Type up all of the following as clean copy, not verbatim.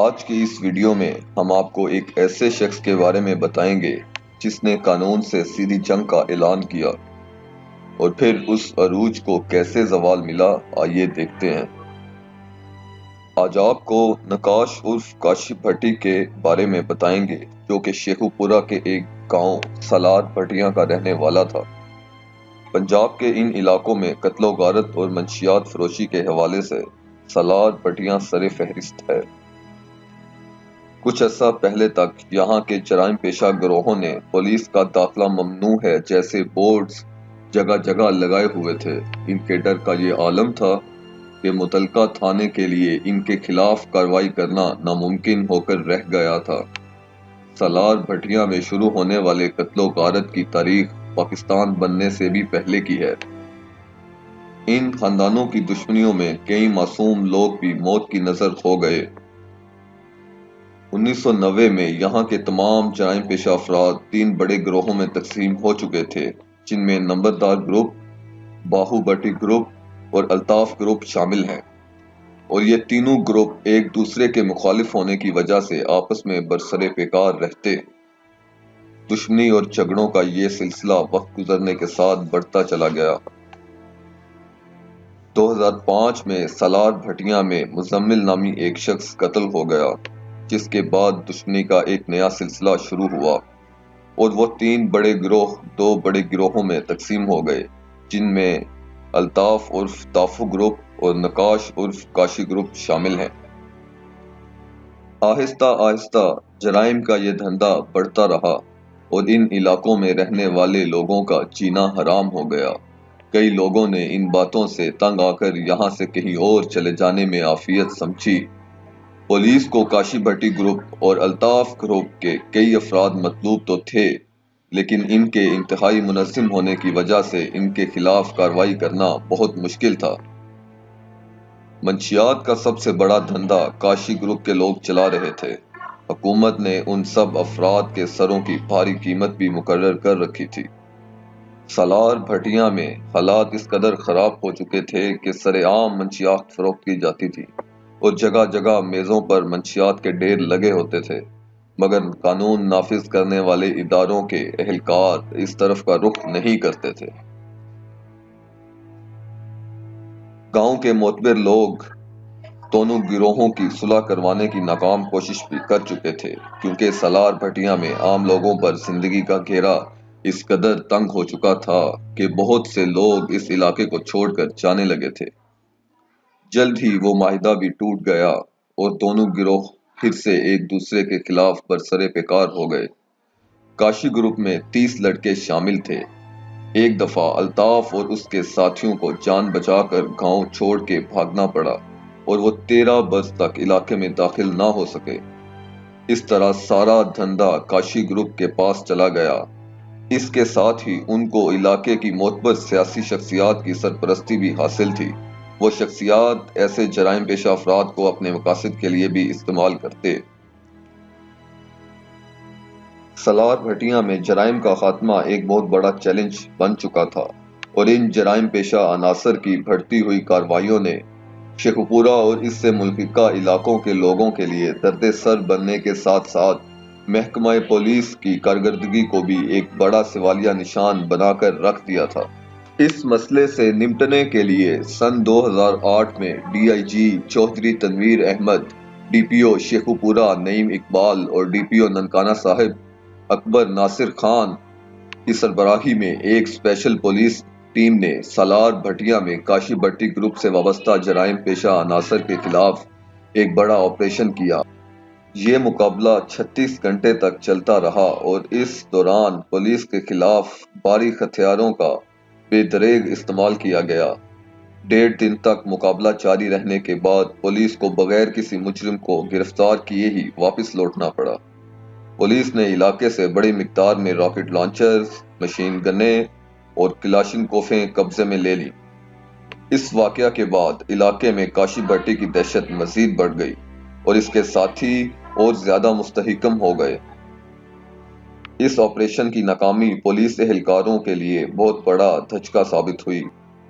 آج کی اس ویڈیو میں ہم آپ کو ایک ایسے شخص کے بارے میں بتائیں گے جس نے قانون سے سیدھی جنگ کا اعلان کیا اور پھر اس عروج کو کیسے زوال ملا، آئیے دیکھتے ہیں۔ آج آپ کو نقاش عرف کاشف بھٹی کے بارے میں بتائیں گے جو کہ شیخو پورہ کے ایک گاؤں سالار بھٹیاں کا رہنے والا تھا۔ پنجاب کے ان علاقوں میں قتل و غارت اور منشیات فروشی کے حوالے سے سالار بھٹیاں سر فہرست ہے۔ کچھ عرصہ پہلے تک یہاں کے جرائم پیشہ گروہوں نے پولیس کا داخلہ ممنوع ہے جیسے بورڈز جگہ جگہ لگائے ہوئے تھے۔ ان کے ڈر کا یہ عالم تھا کہ متعلقہ تھانے کے لیے ان کے خلاف کارروائی کرنا ناممکن ہو کر رہ گیا تھا۔ سالار بھٹیاں میں شروع ہونے والے قتل و غارت کی تاریخ پاکستان بننے سے بھی پہلے کی ہے۔ ان خاندانوں کی دشمنیوں میں کئی معصوم لوگ بھی موت کی نظر ہو گئے۔ 1990 میں یہاں کے تمام جرائم پیشہ افراد 3 بڑے گروہوں میں تقسیم ہو چکے تھے، جن میں نمبردار گروپ، باہو بھٹی گروپ اور الطاف گروپ شامل ہیں، اور یہ تینوں گروپ ایک دوسرے کے مخالف ہونے کی وجہ سے آپس میں برسر پیکار رہتے۔ دشمنی اور جھگڑوں کا یہ سلسلہ وقت گزرنے کے ساتھ بڑھتا چلا گیا۔ 2005 میں سالار بھٹیاں میں مزمل نامی ایک شخص قتل ہو گیا، جس کے بعد دشمنی کا ایک نیا سلسلہ شروع ہوا اور وہ 3 بڑے گروہ 2 بڑے گروہوں میں تقسیم ہو گئے، جن میں الطاف عرف تافو گروپ اور نقاش عرف کاشی گروپ شامل ہیں۔ آہستہ آہستہ جرائم کا یہ دھندا بڑھتا رہا اور ان علاقوں میں رہنے والے لوگوں کا جینا حرام ہو گیا۔ کئی لوگوں نے ان باتوں سے تنگ آ کر یہاں سے کہیں اور چلے جانے میں عافیت سمجھی۔ پولیس کو کاشی بھٹی گروپ اور الطاف گروپ کے کئی افراد مطلوب تو تھے، لیکن ان کے انتہائی منظم ہونے کی وجہ سے ان کے خلاف کارروائی کرنا بہت مشکل تھا۔ منشیات کا سب سے بڑا دھندا کاشی گروپ کے لوگ چلا رہے تھے۔ حکومت نے ان سب افراد کے سروں کی بھاری قیمت بھی مقرر کر رکھی تھی۔ سالار بھٹیاں میں حالات اس قدر خراب ہو چکے تھے کہ سر عام منشیات فروخت کی جاتی تھی اور جگہ جگہ میزوں پر منشیات کے ڈھیر لگے ہوتے تھے، مگر قانون نافذ کرنے والے اداروں کے اہلکار اس طرف کا رخ نہیں کرتے تھے۔ گاؤں کے معتبر لوگ دونوں گروہوں کی صلح کروانے کی ناکام کوشش بھی کر چکے تھے، کیونکہ سالار بھٹیاں میں عام لوگوں پر زندگی کا گھیرا اس قدر تنگ ہو چکا تھا کہ بہت سے لوگ اس علاقے کو چھوڑ کر جانے لگے تھے۔ جلد ہی وہ معاہدہ بھی ٹوٹ گیا اور دونوں گروہ پھر سے ایک دوسرے کے خلاف برسر پیکار ہو گئے۔ کاشی گروپ میں 30 لڑکے شامل تھے۔ ایک دفعہ الطاف اور اس کے ساتھیوں کو جان بچا کر گاؤں چھوڑ کے بھاگنا پڑا اور وہ 13 برس تک علاقے میں داخل نہ ہو سکے۔ اس طرح سارا دھندا کاشی گروپ کے پاس چلا گیا۔ اس کے ساتھ ہی ان کو علاقے کی معتبر سیاسی شخصیات کی سرپرستی بھی حاصل تھی۔ وہ شخصیات ایسے جرائم پیشہ افراد کو اپنے مقاصد کے لیے بھی استعمال کرتے۔ سالار بھٹیاں میں جرائم کا خاتمہ ایک بہت بڑا چیلنج بن چکا تھا اور ان جرائم پیشہ عناصر کی بڑھتی ہوئی کارروائیوں نے شیخو پورہ اور اس سے ملحقہ علاقوں کے لوگوں کے لیے درد سر بننے کے ساتھ ساتھ محکمہ پولیس کی کارکردگی کو بھی ایک بڑا سوالیہ نشان بنا کر رکھ دیا تھا۔ اس مسئلے سے نمٹنے کے لیے سن 2008 میں D I G Chaudhry Tanveer Ahmed, D P O Sheikhupura Naeem Iqbal اور ڈی پی او ننکانہ صاحب اکبر ناصر خان کی سربراہی میں ایک اسپیشل پولیس ٹیم نے سالار بھٹیاں میں کاشی بھٹی گروپ سے وابستہ جرائم پیشہ عناصر کے خلاف ایک بڑا آپریشن کیا۔ یہ مقابلہ 36 گھنٹے تک چلتا رہا اور اس دوران پولیس کے خلاف باریک ہتھیاروں کا بے دریغ استعمال کیا گیا۔ 1.5 دن تک مقابلہ جاری رہنے کے بعد پولیس کو بغیر کسی مجرم کو گرفتار کیے ہی واپس لوٹنا پڑا۔ پولیس نے علاقے سے بڑی مقدار میں راکٹ لانچرز، مشین گنیں اور کلاشنکوفیں قبضے میں لے لیں۔ اس واقعہ کے بعد علاقے میں کاشی بھٹی کی دہشت مزید بڑھ گئی اور اس کے ساتھی اور زیادہ مستحکم ہو گئے۔ اس آپریشن کی ناکامی پولیس اہلکاروں کے لیے بہت بڑا دھچکا ثابت ہوئی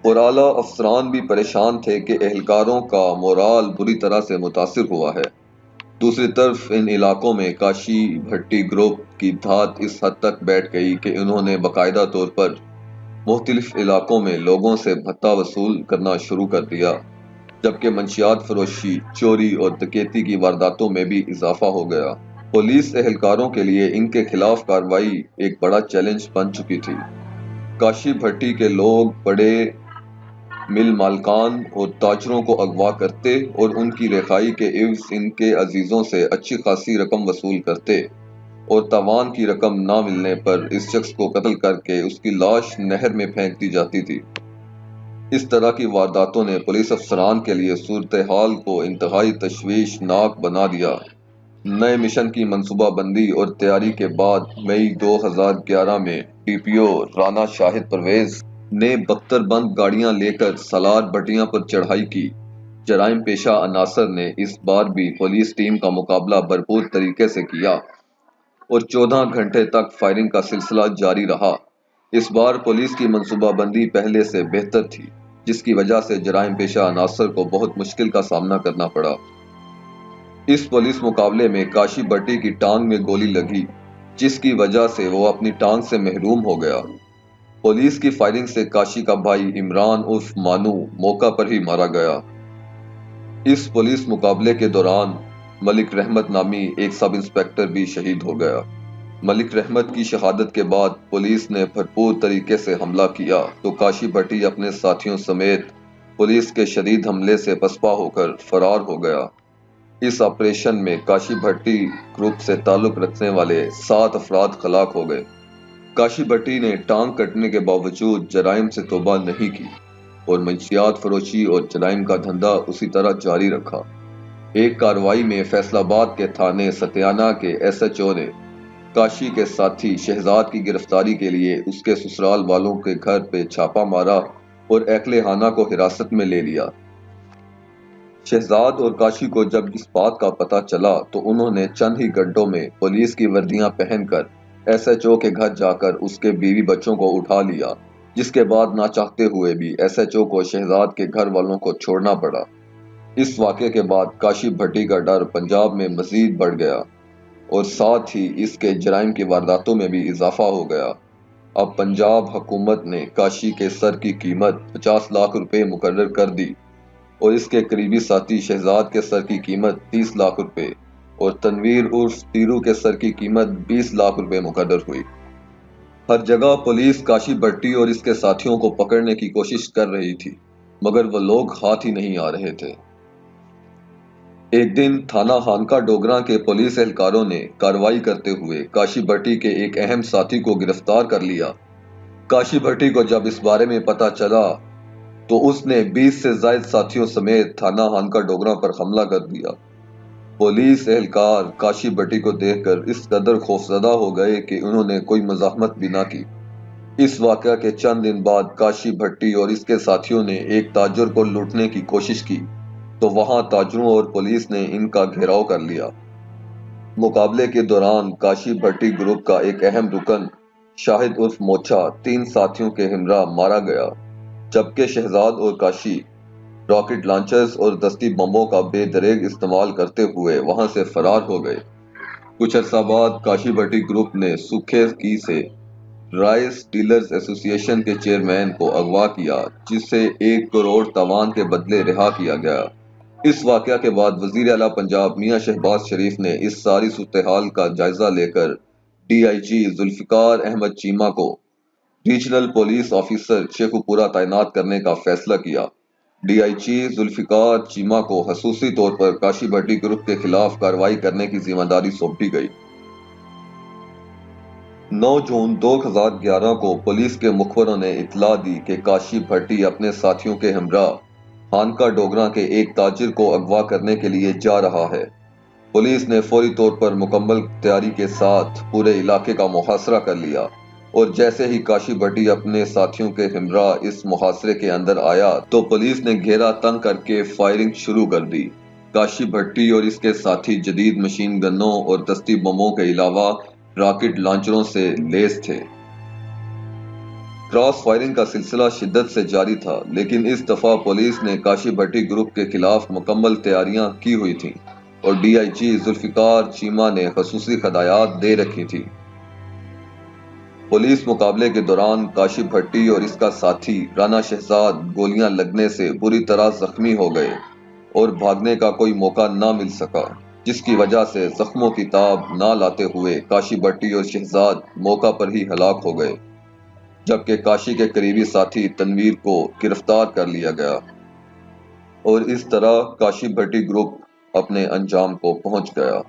اور اعلیٰ افسران بھی پریشان تھے کہ اہلکاروں کا مورال بری طرح سے متاثر ہوا ہے۔ دوسری طرف ان علاقوں میں کاشی بھٹی گروپ کی دھات اس حد تک بیٹھ گئی کہ انہوں نے باقاعدہ طور پر مختلف علاقوں میں لوگوں سے بھتہ وصول کرنا شروع کر دیا، جبکہ منشیات فروشی، چوری اور ڈکیتی کی وارداتوں میں بھی اضافہ ہو گیا۔ پولیس اہلکاروں کے لیے ان کے خلاف کارروائی ایک بڑا چیلنج بن چکی تھی۔ کاشی بھٹی کے لوگ بڑے مل مالکان اور تاجروں کو اغوا کرتے اور ان کی رہائی کے عوض ان کے عزیزوں سے اچھی خاصی رقم وصول کرتے اور تاوان کی رقم نہ ملنے پر اس شخص کو قتل کر کے اس کی لاش نہر میں پھینک دی جاتی تھی۔ اس طرح کی وارداتوں نے پولیس افسران کے لیے صورتحال کو انتہائی تشویشناک بنا دیا۔ نئے مشن کی منصوبہ بندی اور تیاری کے بعد مئی 2011 میں ڈی پی او رانا شاہد پرویز نے بختر بند گاڑیاں لے کر سالار بٹیاں پر چڑھائی کی۔ جرائم پیشہ عناصر نے اس بار بھی پولیس ٹیم کا مقابلہ بھرپور طریقے سے کیا اور 14 گھنٹے تک فائرنگ کا سلسلہ جاری رہا۔ اس بار پولیس کی منصوبہ بندی پہلے سے بہتر تھی، جس کی وجہ سے جرائم پیشہ عناصر کو بہت مشکل کا سامنا کرنا پڑا۔ اس پولیس مقابلے میں کاشی بھٹی کی ٹانگ میں گولی لگی، جس کی وجہ سے وہ اپنی ٹانگ سے محروم ہو گیا۔ پولیس کی فائرنگ سے کاشی کا بھائی عمران عرف مانو موقع پر ہی مارا گیا۔ اس پولیس مقابلے کے دوران ملک رحمت نامی ایک سب انسپکٹر بھی شہید ہو گیا۔ ملک رحمت کی شہادت کے بعد پولیس نے بھرپور طریقے سے حملہ کیا تو کاشی بھٹی اپنے ساتھیوں سمیت پولیس کے شدید حملے سے پسپا ہو کر فرار ہو گیا۔ اس آپریشن میں کاشی بھٹی گروپ سے تعلق رکھنے والے 7 افراد ہلاک ہو گئے۔ کاشی بھٹی نے ٹانگ کٹنے کے باوجود جرائم سے توبہ نہیں کی اور منشیات فروشی اور جرائم کا دھندا اسی طرح جاری رکھا۔ ایک کارروائی میں فیصل آباد کے تھانے ستیانہ کے ایس ایچ او نے کاشی کے ساتھی شہزاد کی گرفتاری کے لیے اس کے سسرال والوں کے گھر پہ چھاپا مارا اور اہل خانہ کو حراست میں لے لیا۔ شہزاد اور کاشی کو جب اس بات کا پتہ چلا تو انہوں نے چند ہی گھنٹوں میں پولیس کی وردیاں پہن کر ایس ایچ او کے گھر جا کر اس کے بیوی بچوں کو اٹھا لیا، جس کے بعد نہ چاہتے ہوئے بھی ایس ایچ او کو شہزاد کے گھر والوں کو چھوڑنا پڑا۔ اس واقعے کے بعد کاشی بھٹی کا ڈر پنجاب میں مزید بڑھ گیا اور ساتھ ہی اس کے جرائم کی وارداتوں میں بھی اضافہ ہو گیا۔ اب پنجاب حکومت نے کاشی کے سر کی قیمت 50 لاکھ روپے مقرر کر دی اور اس کے قریبی ساتھی شہزاد کے سر کی قیمت 30 لاکھ روپے اور تنویر عرف تیرو کے سر کی قیمت 20 لاکھ روپے مقرر ہوئی۔ ہر جگہ پولیس کاشی بھٹی اور اس کے ساتھیوں کو پکڑنے کی کوشش کر رہی تھی، مگر وہ لوگ ہاتھ ہی نہیں آ رہے تھے۔ ایک دن تھانہ ہانکا ڈوگراں کے پولیس اہلکاروں نے کارروائی کرتے ہوئے کاشی بھٹی کے ایک اہم ساتھی کو گرفتار کر لیا۔ کاشی بھٹی کو جب اس بارے میں پتہ چلا تو اس نے 20 سے زائد ساتھیوں سمیت تھانہ ہانکا ڈوگراں پر حملہ کر دیا۔ پولیس اہلکار کاشی بھٹی کو دیکھ کر اس قدر خوفزدہ ہو گئے کہ انہوں نے کوئی مزاحمت بھی نہ کی۔ اس واقعہ کے چند دن بعد کاشی بھٹی اور اس کے ساتھیوں نے ایک تاجر کو لوٹنے کی کوشش کی تو وہاں تاجروں اور پولیس نے ان کا گھیراؤ کر لیا۔ مقابلے کے دوران کاشی بھٹی گروپ کا ایک اہم رکن شاہد عرف موچا 3 ساتھیوں کے ہمراہ مارا گیا، جبکہ شہزاد اور کاشی راکٹ لانچرز اور دستی بموں کا بے دریغ استعمال کرتے ہوئے وہاں سے فرار ہو گئے۔ کچھ عرصہ بعد کاشی بھٹی گروپ نے سکھے کی سے رائس ڈیلرز ایسوسی ایشن کے چیئرمین کو اغوا کیا، جسے 1 کروڑ تاوان کے بدلے رہا کیا گیا۔ اس واقعہ کے بعد وزیر اعلیٰ پنجاب میاں شہباز شریف نے اس ساری صورتحال کا جائزہ لے کر ڈی آئی جی ذوالفقار احمد چیمہ کو ریجنل پولیس آفیسر شیخو پورہ تعینات کرنے کا فیصلہ کیا۔ ڈی آئی جی ذوالفقار چیمہ کو خصوصی طور پر کاشی بھٹی گروپ کے خلاف کارروائی کرنے کی ذمہ داری سونپی گئی۔ 9 جون 2011 کو پولیس کے مخبروں نے اطلاع دی کہ کاشی بھٹی اپنے ساتھیوں کے ہمراہ ہانکا ڈوگراں کے ایک تاجر کو اغوا کرنے کے لیے جا رہا ہے۔ پولیس نے فوری طور پر مکمل تیاری کے ساتھ پورے علاقے کا محاصرہ کر لیا اور جیسے ہی کاشی بھٹی اپنے ساتھیوں کے ہمراہ اس محاصرے کے اندر آیا تو پولیس نے گھیرا تنگ کر کے فائرنگ شروع کر دی۔ کاشی بھٹی اور اس کے ساتھی جدید مشین گنوں اور دستی بموں کے علاوہ راکٹ لانچروں سے لیس تھے۔ کراس فائرنگ کا سلسلہ شدت سے جاری تھا، لیکن اس دفعہ پولیس نے کاشی بھٹی گروپ کے خلاف مکمل تیاریاں کی ہوئی تھیں۔ اور ڈی آئی جی ذوالفقار چیمہ نے خصوصی ہدایات دے رکھی تھی۔ پولیس مقابلے کے دوران کاشف بھٹی اور اس کا ساتھی رانا شہزاد گولیاں لگنے سے بری طرح زخمی ہو گئے اور بھاگنے کا کوئی موقع نہ مل سکا، جس کی وجہ سے زخموں کی تاب نہ لاتے ہوئے کاشف بھٹی اور شہزاد موقع پر ہی ہلاک ہو گئے، جبکہ کاشی کے قریبی ساتھی تنویر کو گرفتار کر لیا گیا اور اس طرح کاشف بھٹی گروپ اپنے انجام کو پہنچ گیا۔